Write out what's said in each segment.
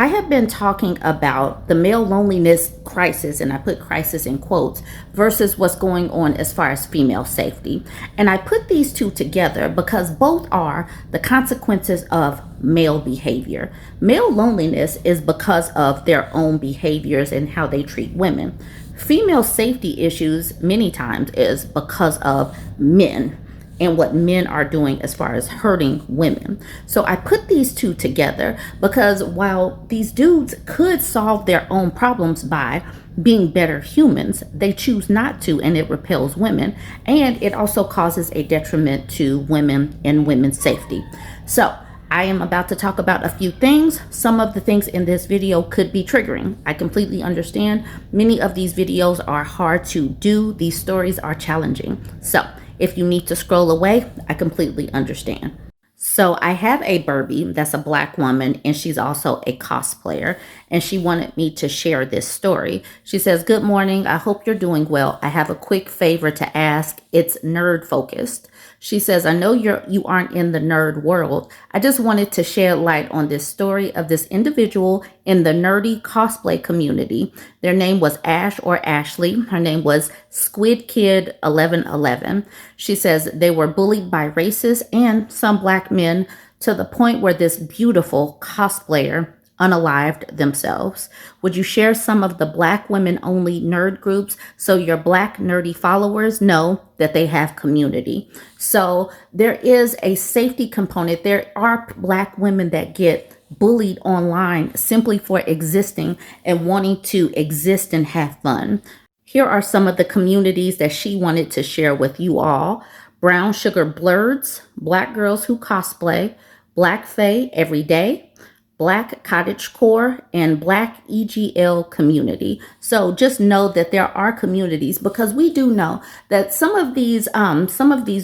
I have been talking about the male loneliness crisis, and I put crisis in quotes, versus what's going on as far as female safety. And I put these two together because both are the consequences of male behavior. Male loneliness is because of their own behaviors and how they treat women. Female safety issues, many times, is because of men and what men are doing as far as hurting women. So I put these two together because while these dudes could solve their own problems by being better humans, they choose not to, and it repels women, and it also causes a detriment to women and women's safety. So I am about to talk about a few things. Some of the things in this video could be triggering. I completely understand. Many of these videos are hard to do. These stories are challenging. So if you need to scroll away, I completely understand. So I have a Burbie that's a Black woman, and she's also a cosplayer, and she wanted me to share this story. She says, "Good morning. I hope you're doing well. I have a quick favor to ask. It's nerd focused." She says, "I know you aren't in the nerd world. I just wanted to shed light on this story of this individual in the nerdy cosplay community. Their name was Ash or Ashley. Her name was Squid Kid 1111. She says they were bullied by racists and some Black men to the point where this beautiful cosplayer unalived themselves. Would you share some of the Black women only nerd groups so your Black nerdy followers know that they have community?" So there is a safety component. There are Black women that get bullied online simply for existing and wanting to exist and have fun. Here are some of the communities that she wanted to share with you all: Brown Sugar Blurds, Black Girls Who Cosplay, Black Fae Every Day, Black Cottagecore, and Black EGL community. So just know that there are communities, because we do know that some of these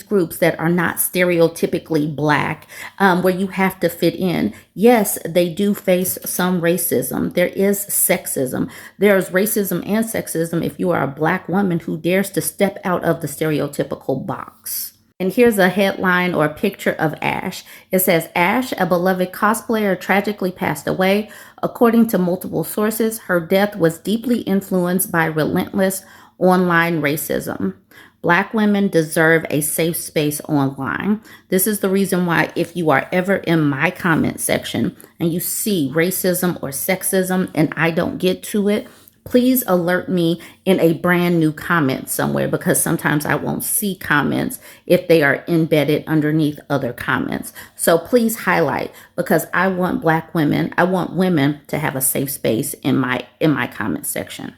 groups that are not stereotypically Black, where you have to fit in, yes, they do face some racism. There is sexism. There's racism and sexism if you are a Black woman who dares to step out of the stereotypical box. And here's a headline or a picture of Ash. It says, "Ash, a beloved cosplayer, tragically passed away. According to multiple sources, her death was deeply influenced by relentless online racism. Black women deserve a safe space online." This is the reason why, if you are ever in my comment section and you see racism or sexism and I don't get to it, please alert me in a brand new comment somewhere, because sometimes I won't see comments if they are embedded underneath other comments. So please highlight, because I want Black women, I want women to have a safe space in my comment section.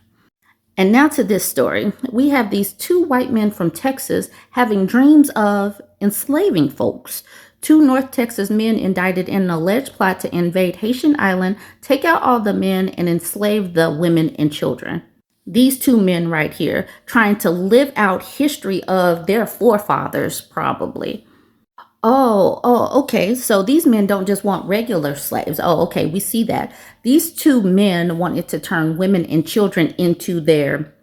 And now to this story. We have these two white men from Texas having dreams of enslaving folks. Two North Texas men indicted in an alleged plot to invade Haitian Island, take out all the men, and enslave the women and children. These two men right here trying to live out history of their forefathers, probably. Okay. So these men don't just want regular slaves. Oh, okay. We see that. These two men wanted to turn women and children into their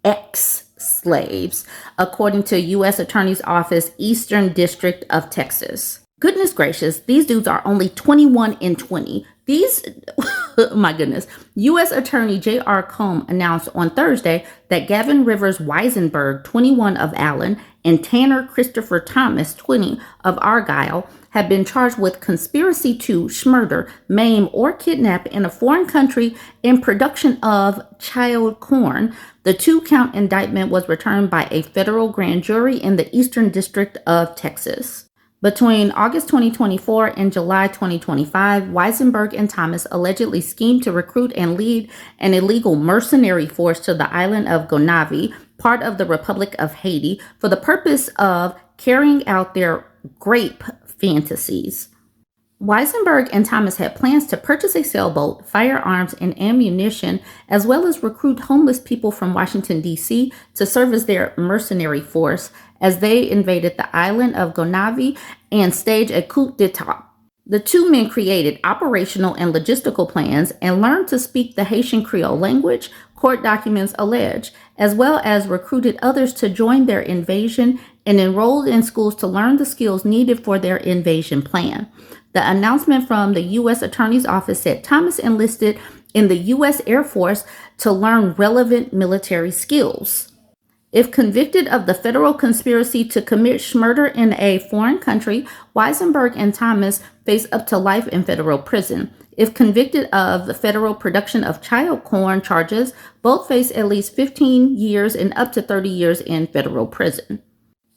ex-slaves, according to U.S. Attorney's Office, Eastern District of Texas. Goodness gracious, these dudes are only 21 and 20. My goodness. U.S. Attorney J.R. Combe announced on Thursday that Gavin Rivers Weisenberg, 21 of Allen, and Tanner Christopher Thomas, 20 of Argyle, have been charged with conspiracy to murder, maim, or kidnap in a foreign country in production of child porn. The two-count indictment was returned by a federal grand jury in the Eastern District of Texas. Between August 2024 and July 2025, Weisenberg and Thomas allegedly schemed to recruit and lead an illegal mercenary force to the island of Gonaïves, part of the Republic of Haiti, for the purpose of carrying out their grape fantasies. Weisenberg and Thomas had plans to purchase a sailboat, firearms, and ammunition, as well as recruit homeless people from Washington, D.C. to serve as their mercenary force as they invaded the island of Gonaïves and stage a coup d'etat. The two men created operational and logistical plans and learned to speak the Haitian Creole language, court documents allege, as well as recruited others to join their invasion and enrolled in schools to learn the skills needed for their invasion plan. The announcement from the U.S. Attorney's Office said Thomas enlisted in the U.S. Air Force to learn relevant military skills. If convicted of the federal conspiracy to commit murder in a foreign country, Weisenberg and Thomas face up to life in federal prison. If convicted of the federal production of child porn charges, both face at least 15 years and up to 30 years in federal prison.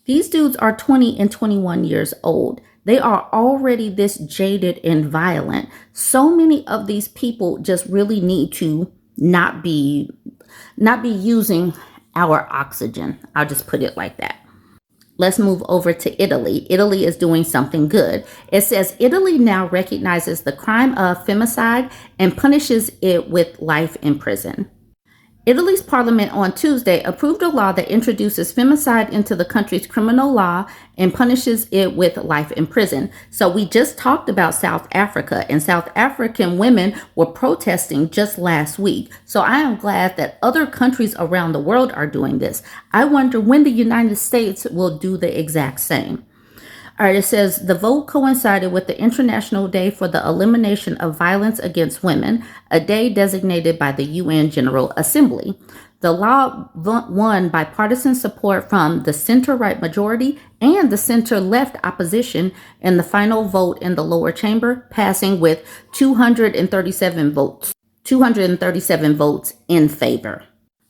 These dudes are 20 and 21 years old. They are already this jaded and violent. So many of these people just really need to not be using our oxygen. I'll just put it like that. Let's move over to Italy. Italy is doing something good. It says Italy now recognizes the crime of femicide and punishes it with life in prison. Italy's parliament on Tuesday approved a law that introduces femicide into the country's criminal law and punishes it with life in prison. So we just talked about South Africa, and South African women were protesting just last week. So I am glad that other countries around the world are doing this. I wonder when the United States will do the exact same. All right, it says the vote coincided with the International Day for the Elimination of Violence Against Women, a day designated by the UN General Assembly. The law won bipartisan support from the center-right majority and the center-left opposition in the final vote in the lower chamber, passing with 237 votes in favor.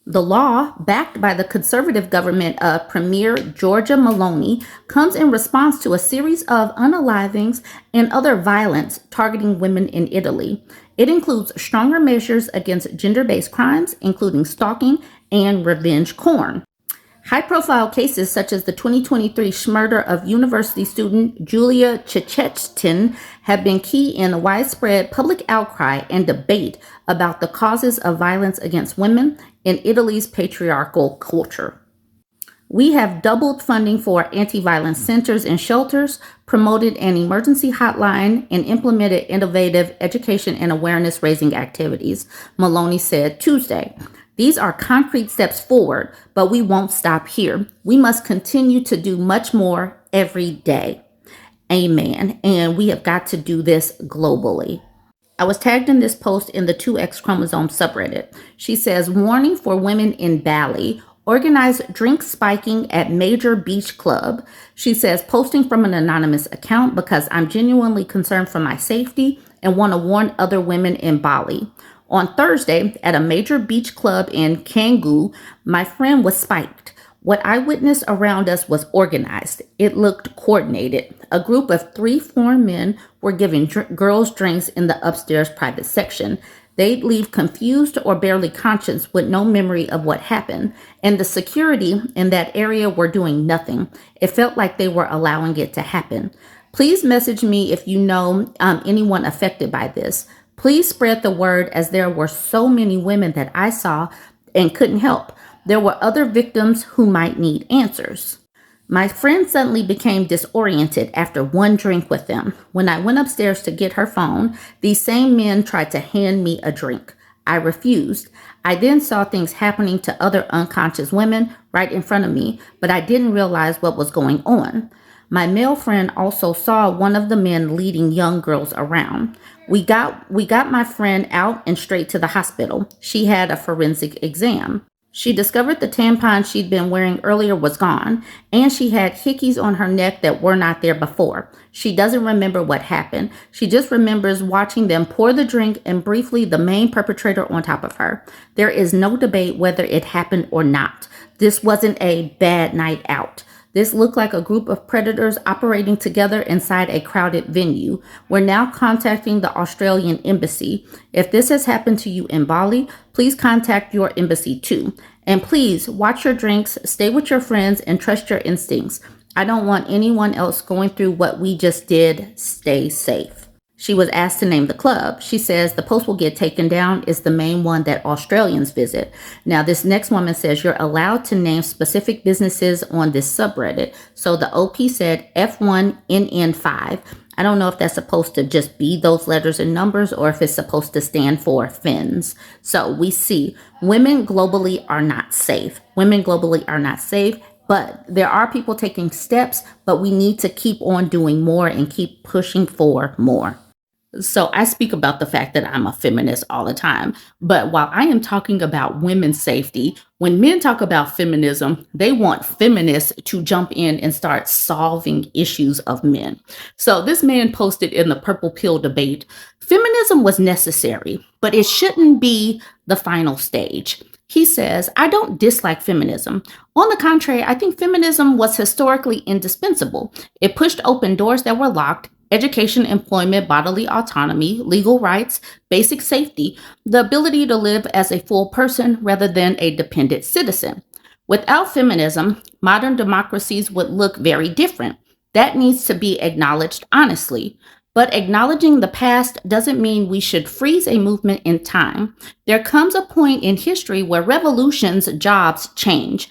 The law, backed by the conservative government of Premier Giorgia Meloni, comes in response to a series of unalivings and other violence targeting women in Italy. It includes stronger measures against gender-based crimes, including stalking and revenge porn. High-profile cases such as the 2023 murder of university student Julia Cecchettin have been key in the widespread public outcry and debate about the causes of violence against women in Italy's patriarchal culture. We have doubled funding for anti-violence centers and shelters, promoted an emergency hotline, and implemented innovative education and awareness-raising activities, Meloni said Tuesday. These are concrete steps forward, but we won't stop here. We must continue to do much more every day. Amen. And we have got to do this globally. I was tagged in this post in the 2X chromosome subreddit. She says, warning for women in Bali, organized drink spiking at major beach club. She says, posting from an anonymous account because I'm genuinely concerned for my safety and want to warn other women in Bali. On Thursday, at a major beach club in Canggu, my friend was spiked. What I witnessed around us was organized. It looked coordinated. A group of 3 foreign men were giving girls drinks in the upstairs private section. They'd leave confused or barely conscious with no memory of what happened. And the security in that area were doing nothing. It felt like they were allowing it to happen. Please message me if you know anyone affected by this. Please spread the word, as there were so many women that I saw and couldn't help. There were other victims who might need answers. My friend suddenly became disoriented after one drink with them. When I went upstairs to get her phone, these same men tried to hand me a drink. I refused. I then saw things happening to other unconscious women right in front of me, but I didn't realize what was going on. My male friend also saw one of the men leading young girls around. We got my friend out and straight to the hospital. She had a forensic exam. She discovered the tampon she'd been wearing earlier was gone, and she had hickeys on her neck that were not there before. She doesn't remember what happened. She just remembers watching them pour the drink and briefly the main perpetrator on top of her. There is no debate whether it happened or not. This wasn't a bad night out. This looked like a group of predators operating together inside a crowded venue. We're now contacting the Australian embassy. If this has happened to you in Bali, please contact your embassy too. And please watch your drinks, stay with your friends, and trust your instincts. I don't want anyone else going through what we just did. Stay safe. She was asked to name the club. She says the post will get taken down is the main one that Australians visit. Now, this next woman says you're allowed to name specific businesses on this subreddit. So the OP said F1NN5. I don't know if that's supposed to just be those letters and numbers or if it's supposed to stand for fins. So we see women globally are not safe. Women globally are not safe. But there are people taking steps, but we need to keep on doing more and keep pushing for more. So I speak about the fact that I'm a feminist all the time. But while I am talking about women's safety, when men talk about feminism, they want feminists to jump in and start solving issues of men. So this man posted in the Purple Pill debate, feminism was necessary, but it shouldn't be the final stage. He says, I don't dislike feminism. On the contrary, I think feminism was historically indispensable. It pushed open doors that were locked: education, employment, bodily autonomy, legal rights, basic safety, the ability to live as a full person rather than a dependent citizen. Without feminism, modern democracies would look very different. That needs to be acknowledged honestly. But acknowledging the past doesn't mean we should freeze a movement in time. There comes a point in history where revolutions, jobs change.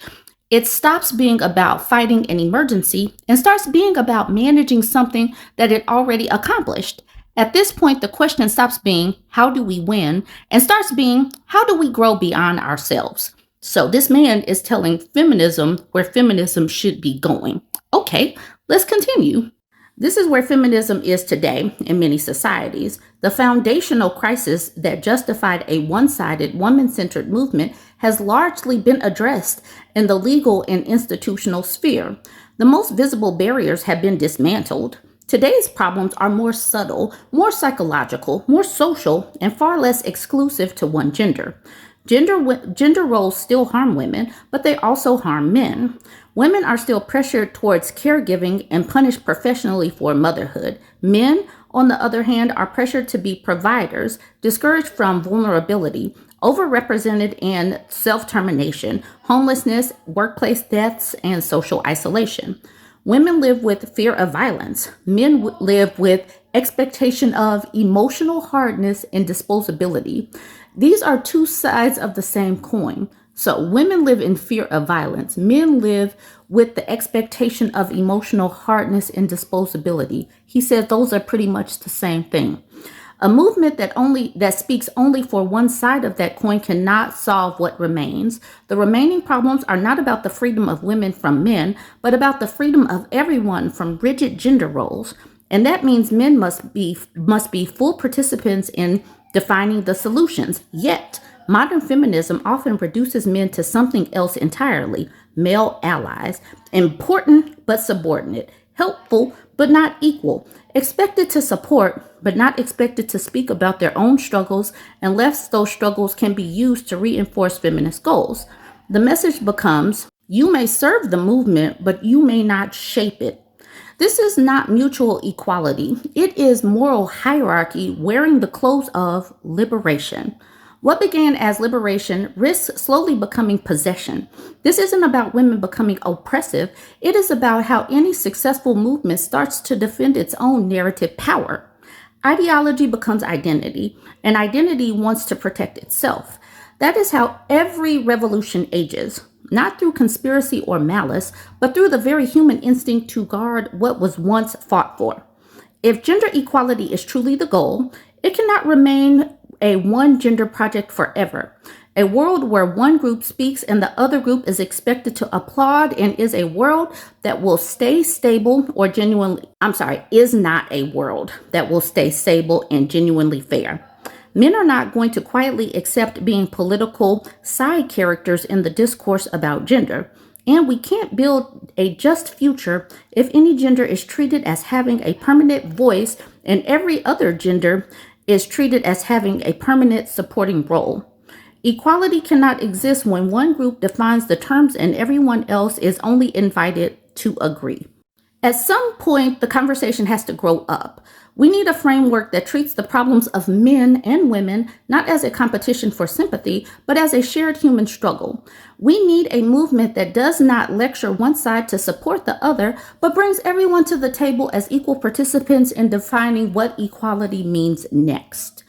It stops being about fighting an emergency and starts being about managing something that it already accomplished. At this point, the question stops being, how do we win? And starts being, how do we grow beyond ourselves? So this man is telling feminism where feminism should be going. Okay, let's continue. This is where feminism is today in many societies. The foundational crisis that justified a one-sided, woman-centered movement has largely been addressed in the legal and institutional sphere. The most visible barriers have been dismantled. Today's problems are more subtle, more psychological, more social, and far less exclusive to one gender. Gender roles still harm women, but they also harm men. Women are still pressured towards caregiving and punished professionally for motherhood. Men, on the other hand, are pressured to be providers, discouraged from vulnerability, overrepresented in self-termination, homelessness, workplace deaths, and social isolation. Women live with fear of violence. Men live with expectation of emotional hardness and disposability. These are two sides of the same coin. So women live in fear of violence. Men live with the expectation of emotional hardness and disposability. He says those are pretty much the same thing. A movement that speaks only for one side of that coin cannot solve what remains. The remaining problems are not about the freedom of women from men, but about the freedom of everyone from rigid gender roles. And that means men must be full participants in defining the solutions. Yet, modern feminism often reduces men to something else entirely: male allies, important but subordinate, helpful but not equal, expected to support but not expected to speak about their own struggles unless those struggles can be used to reinforce feminist goals. The message becomes, you may serve the movement, but you may not shape it. This is not mutual equality. It is moral hierarchy wearing the clothes of liberation. What began as liberation risks slowly becoming possession. This isn't about women becoming oppressive. It is about how any successful movement starts to defend its own narrative power. Ideology becomes identity, and identity wants to protect itself. That is how every revolution ages. Not through conspiracy or malice, but through the very human instinct to guard what was once fought for. If gender equality is truly the goal, it cannot remain a one-gender project forever. A world where one group speaks and the other group is expected to applaud and is a world that will stay stable or is not a world that will stay stable and genuinely fair. Men are not going to quietly accept being political side characters in the discourse about gender. And we can't build a just future if any gender is treated as having a permanent voice and every other gender is treated as having a permanent supporting role. Equality cannot exist when one group defines the terms and everyone else is only invited to agree. At some point, the conversation has to grow up. We need a framework that treats the problems of men and women not as a competition for sympathy, but as a shared human struggle. We need a movement that does not lecture one side to support the other, but brings everyone to the table as equal participants in defining what equality means next.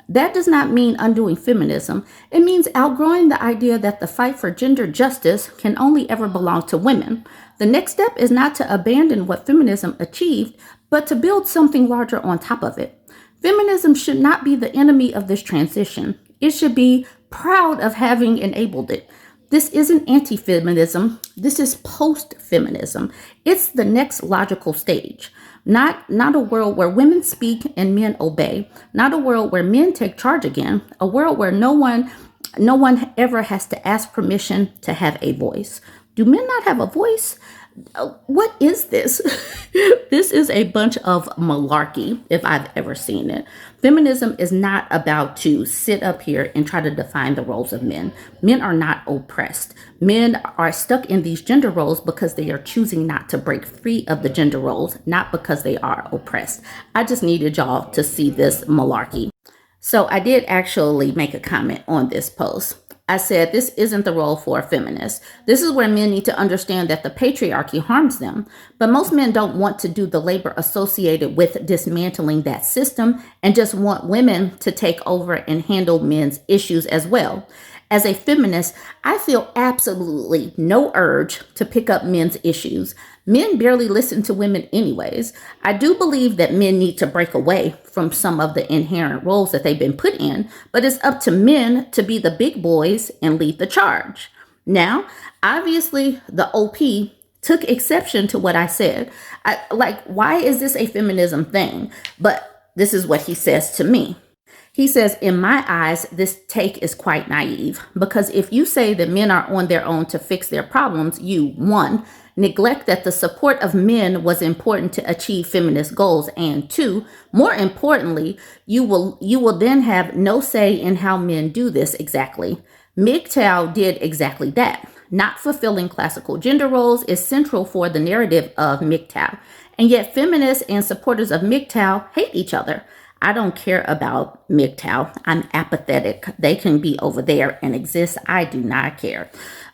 That does not mean undoing feminism. It means outgrowing the idea that the fight for gender justice can only ever belong to women. The next step is not to abandon what feminism achieved, but to build something larger on top of it. Feminism should not be the enemy of this transition. It should be proud of having enabled it. This isn't anti-feminism. This is post-feminism. It's the next logical stage. Not a world where women speak and men obey. Not a world where men take charge again. A world where no one ever has to ask permission to have a voice. Do men not have a voice? What is this? This is a bunch of malarkey, if I've ever seen it. Feminism is not about to sit up here and try to define the roles of men. Men are not oppressed. Men are stuck in these gender roles because they are choosing not to break free of the gender roles, not because they are oppressed. I just needed y'all to see this malarkey. So I did actually make a comment on this post. I said, this isn't the role for a feminist. This is where men need to understand that the patriarchy harms them. But most men don't want to do the labor associated with dismantling that system and just want women to take over and handle men's issues as well. As a feminist, I feel absolutely no urge to pick up men's issues. Men barely listen to women anyways. I do believe that men need to break away from some of the inherent roles that they've been put in, but it's up to men to be the big boys and lead the charge. Now, obviously, the OP took exception to what I said. Why is this a feminism thing? But this is what he says to me. He says, in my eyes, this take is quite naive, because if you say that men are on their own to fix their problems, you, one, neglect that the support of men was important to achieve feminist goals, and two, more importantly, you will then have no say in how men do this exactly. MGTOW did exactly that. Not fulfilling classical gender roles is central for the narrative of MGTOW, and yet feminists and supporters of MGTOW hate each other. I don't care about MGTOW. I'm apathetic. They can be over there and exist. I do not care.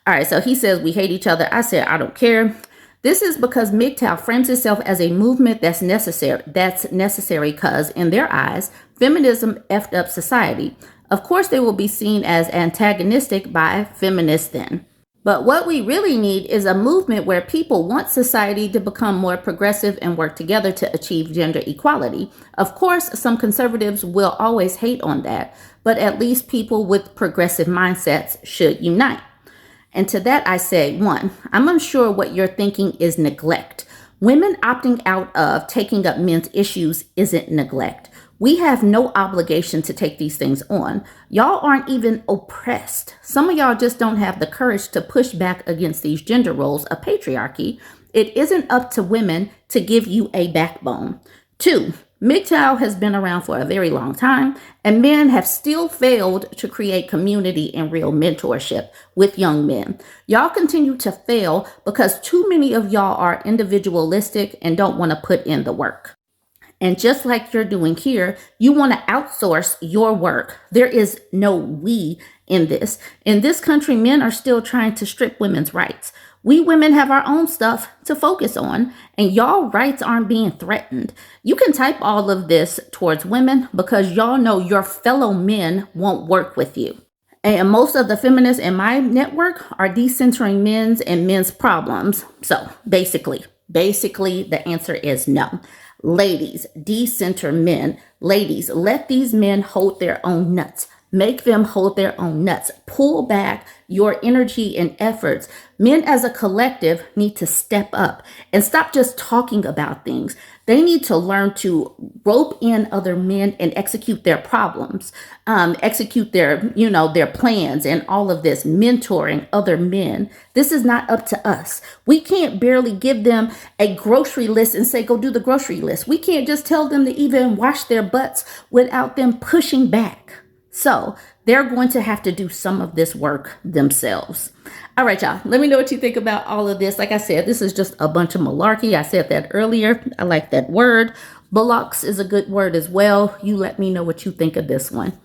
All right, so he says we hate each other. I said I don't care. This is because MGTOW frames itself as a movement that's necessary because, in their eyes, feminism effed up society. Of course, they will be seen as antagonistic by feminists then. But what we really need is a movement where people want society to become more progressive and work together to achieve gender equality. Of course, some conservatives will always hate on that, but at least people with progressive mindsets should unite. And to that I say, one, I'm unsure what you're thinking is neglect. Women opting out of taking up men's issues isn't neglect. We have no obligation to take these things on. Y'all aren't even oppressed. Some of y'all just don't have the courage to push back against these gender roles of patriarchy. It isn't up to women to give you a backbone. Two, MGTOW has been around for a very long time, and men have still failed to create community and real mentorship with young men. Y'all continue to fail because too many of y'all are individualistic and don't want to put in the work. And just like you're doing here, you want to outsource your work. There is no we in this. In this country, men are still trying to strip women's rights. We women have our own stuff to focus on, and y'all rights aren't being threatened. You can type all of this towards women because y'all know your fellow men won't work with you. And most of the feminists in my network are decentering men's and men's problems. So basically, the answer is no. Ladies, decenter men. Ladies, let these men hold their own nuts. Make them hold their own nuts. Pull back your energy and efforts. Men as a collective need to step up and stop just talking about things. They need to learn to rope in other men and execute their problems, execute their plans and all of this, mentoring other men. This is not up to us. We can't barely give them a grocery list and say, go do the grocery list. We can't just tell them to even wash their butts without them pushing back. So they're going to have to do some of this work themselves. All right, y'all. Let me know what you think about all of this. Like I said, this is just a bunch of malarkey. I said that earlier. I like that word. Bullocks is a good word as well. You let me know what you think of this one.